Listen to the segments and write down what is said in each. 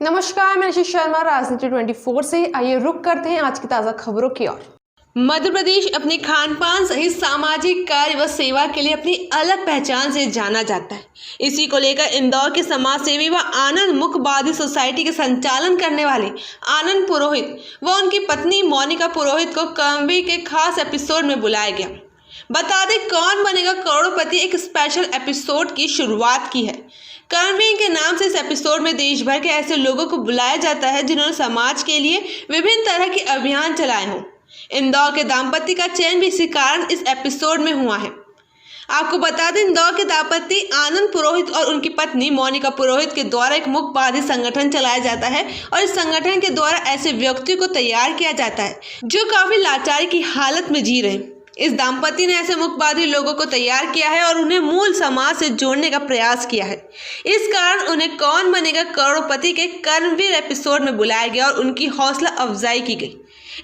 नमस्कार, मैं आशीष शर्मा, राजनीति 24 से। आइए रुक करते हैं आज की ताज़ा खबरों की ओर। मध्य प्रदेश अपने खान पान सहित सामाजिक कार्य व सेवा के लिए अपनी अलग पहचान से जाना जाता है। इसी को लेकर इंदौर के समाज सेवी व आनंद मुखबादी सोसाइटी के संचालन करने वाले आनंद पुरोहित व उनकी पत्नी मोनिका पुरोहित को कर्मवीर के खास एपिसोड में बुलाया गया। बता दें, कौन बनेगा करोड़पति एक स्पेशल एपिसोड की शुरुआत की है। कर्मवीर के नाम से इस एपिसोड में देश भर के ऐसे लोगों को बुलाया जाता है जिन्होंने समाज के लिए विभिन्न तरह के अभियान चलाए हों। इंदौर के दाम्पत्य का चयन भी इसी कारण इस एपिसोड में हुआ है। आपको बता दें, इंदौर के दाम्पत्य आनंद पुरोहित और उनकी पत्नी मोनिका पुरोहित के द्वारा एक मुखबादी संगठन चलाया जाता है और इस संगठन के द्वारा ऐसे व्यक्तियों को तैयार किया जाता है जो काफी लाचारी की हालत में जी रहे हैं। इस दाम्पत्य ने ऐसे मुखबादी लोगों को तैयार किया है और उन्हें मूल समाज से जोड़ने का प्रयास किया है। इस कारण उन्हें कौन बनेगा करोड़पति के कर्मवीर एपिसोड में बुलाया गया और उनकी हौसला अफजाई की गई।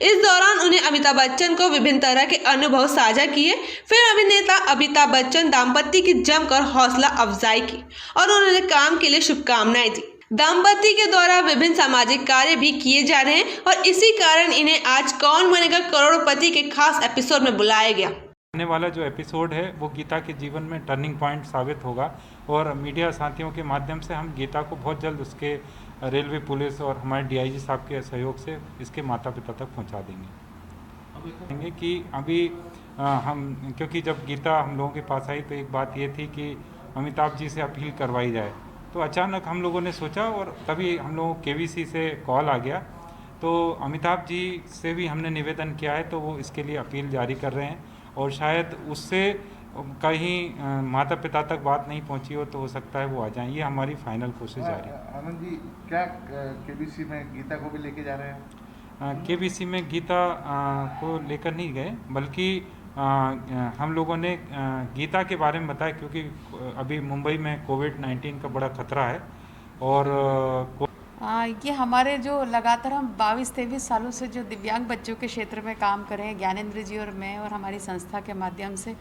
इस दौरान उन्हें अमिताभ बच्चन को विभिन्न तरह के अनुभव साझा किए। फिर अभिनेता अमिताभ बच्चन दाम्पत्य की जमकर हौसला अफजाई की और उन्होंने काम के लिए शुभकामनाएं दी। दाम्पत्य के द्वारा विभिन्न सामाजिक कार्य भी किए जा रहे हैं और इसी कारण इन्हें आज कौन बनेगा करोड़पति के खास एपिसोड में बुलाया गया। आने वाला जो एपिसोड है वो गीता के जीवन में टर्निंग पॉइंट साबित होगा और मीडिया साथियों के माध्यम से हम गीता को बहुत जल्द उसके रेलवे पुलिस और हमारे डीआईजी साहब के सहयोग से इसके माता पिता तक पहुंचा देंगे। कि अभी हम क्योंकि जब गीता हम लोगों के पास आई तो एक बात ये थी कि अमिताभ जी से अपील करवाई जाए, तो अचानक हम लोगों ने सोचा और तभी हम लोगों को केवीसी से कॉल आ गया। तो अमिताभ जी से भी हमने निवेदन किया है, तो वो इसके लिए अपील जारी कर रहे हैं और शायद उससे कहीं माता पिता तक बात नहीं पहुंची हो तो हो सकता है वो आ जाएं। ये हमारी फाइनल कोशिश जारी है। आनंद जी, क्या केबीसी में गीता को भी लेके जा रहे हैं? केबीसी में गीता को लेकर नहीं गए, बल्कि हम लोगों ने गीता के बारे में बताया क्योंकि अभी मुंबई में कोविड-19 का बड़ा खतरा है और ये हमारे जो लगातार हम 22-23 सालों से जो दिव्यांग बच्चों के क्षेत्र में काम कर रहे हैं, ज्ञानेंद्र जी और मैं और हमारी संस्था के माध्यम से,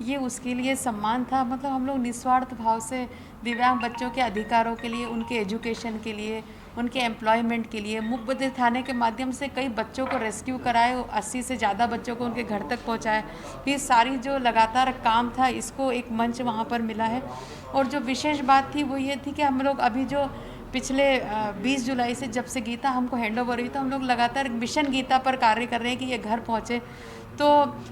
ये उसके लिए सम्मान था। मतलब हम लोग निस्वार्थ भाव से दिव्यांग बच्चों के अधिकारों के लिए, उनके एजुकेशन के लिए, उनके एम्प्लॉयमेंट के लिए मुख बधिर थाने के माध्यम से कई बच्चों को रेस्क्यू कराए, 80 से ज़्यादा बच्चों को उनके घर तक पहुंचाए। ये सारी जो लगातार काम था, इसको एक मंच वहाँ पर मिला है। और जो विशेष बात थी वो ये थी कि हम लोग अभी जो पिछले 20 जुलाई से जब से गीता हमको हैंड ओवर हुई, तो हम लोग लगातार मिशन गीता पर कार्य कर रहे हैं कि ये घर पहुँचे। तो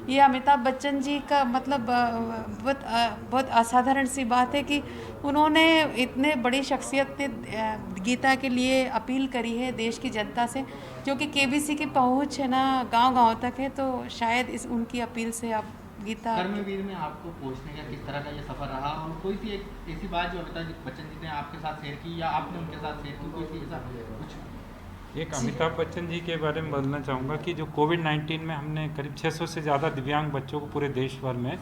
ये अमिताभ बच्चन जी का मतलब बहुत असाधारण सी बात है कि उन्होंने इतने बड़ी शख्सियत ने गीता के लिए अपील करी है देश की जनता से, जो कि केबीसी की पहुंच है ना गांव-गांव तक है। तो शायद इस उनकी अपील से आप गीता कर्मवीर में आपको पहुंचने का किस तरह का ये सफ़र रहा और कोई सी एक ऐसी बात जो अमिताभ बच्चन जी ने आपके साथ शेयर की या आपने उनके साथ शेयर की, कोई सी ऐसा कुछ? एक अमिताभ बच्चन जी के बारे में बोलना चाहूँगा कि जो कोविड-19 में हमने करीब 600 से ज़्यादा दिव्यांग बच्चों को पूरे देश भर में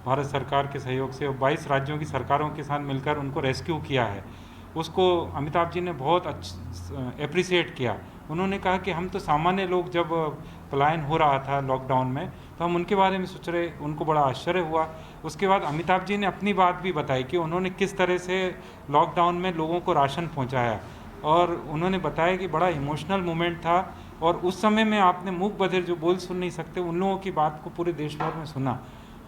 भारत सरकार के सहयोग से और 22 राज्यों की सरकारों के साथ मिलकर उनको रेस्क्यू किया है, उसको अमिताभ जी ने बहुत अप्रिसिएट किया। उन्होंने कहा कि हम तो सामान्य लोग, जब पलायन हो रहा था लॉकडाउन में तो हम उनके बारे में सोच रहे, उनको बड़ा आश्चर्य हुआ। उसके बाद अमिताभ जी ने अपनी बात भी बताई कि उन्होंने किस तरह से लॉकडाउन में लोगों को राशन पहुँचाया और उन्होंने बताया कि बड़ा इमोशनल मोमेंट था। और उस समय में आपने मूक बधिर जो बोल सुन नहीं सकते, उन लोगों की बात को पूरे देश भर में सुना,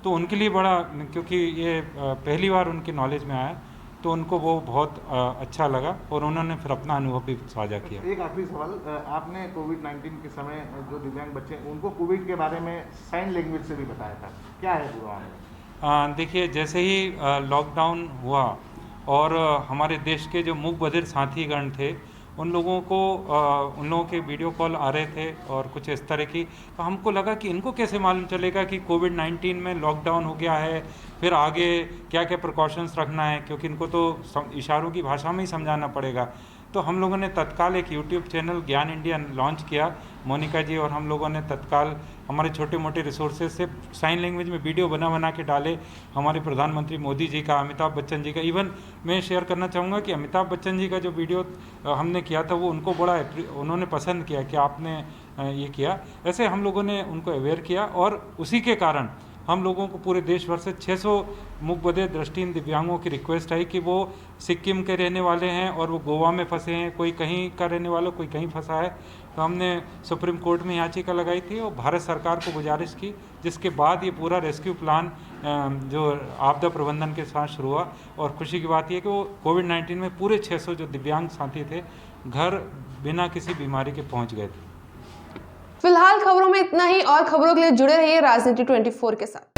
तो उनके लिए बड़ा, क्योंकि ये पहली बार उनके नॉलेज में आया तो उनको वो बहुत अच्छा लगा और उन्होंने फिर अपना अनुभव भी साझा किया। एक आखिरी सवाल, आपने कोविड-19 के समय जो दिव्यांग बच्चे हैं उनको कोविड के बारे में साइन लैंग्वेज से भी बताया था, क्या है पूरा? देखिए, जैसे ही लॉकडाउन हुआ और हमारे देश के जो मूक बधिर साथीगण थे उन लोगों के वीडियो कॉल आ रहे थे और कुछ इस तरह की, तो हमको लगा कि इनको कैसे मालूम चलेगा कि कोविड-19 में लॉकडाउन हो गया है, फिर आगे क्या क्या प्रिकॉशंस रखना है, क्योंकि इनको तो इशारों की भाषा में ही समझाना पड़ेगा। तो हम लोगों ने तत्काल एक यूट्यूब चैनल ज्ञान इंडिया लॉन्च किया, मोनिका जी और हम लोगों ने तत्काल हमारे छोटे मोटे रिसोर्सेज से साइन लैंग्वेज में वीडियो बना के डाले। हमारे प्रधानमंत्री मोदी जी का, अमिताभ बच्चन जी का, इवन मैं शेयर करना चाहूँगा कि अमिताभ बच्चन जी का जो वीडियो हमने किया था वो उनको बड़ा उन्होंने पसंद किया कि आपने ये किया। ऐसे हम लोगों ने उनको अवेयर किया और उसी के कारण हम लोगों को पूरे देश भर से 600 मूकबधिर दृष्टिहीन दिव्यांगों की रिक्वेस्ट आई कि वो सिक्किम के रहने वाले हैं और वो गोवा में फंसे हैं, कोई कहीं का रहने वाला, कोई कहीं फंसा है। तो हमने सुप्रीम कोर्ट में याचिका लगाई थी और भारत सरकार को गुजारिश की, जिसके बाद ये पूरा रेस्क्यू प्लान जो आपदा प्रबंधन के साथ शुरू हुआ। और खुशी की बात यह कि वो कोविड-19 में पूरे 600 जो दिव्यांग साथी थे घर बिना किसी बीमारी के पहुंच गए थे। फिलहाल खबरों में इतना ही, और खबरों के लिए जुड़े रहिए राजनीति 24 के साथ।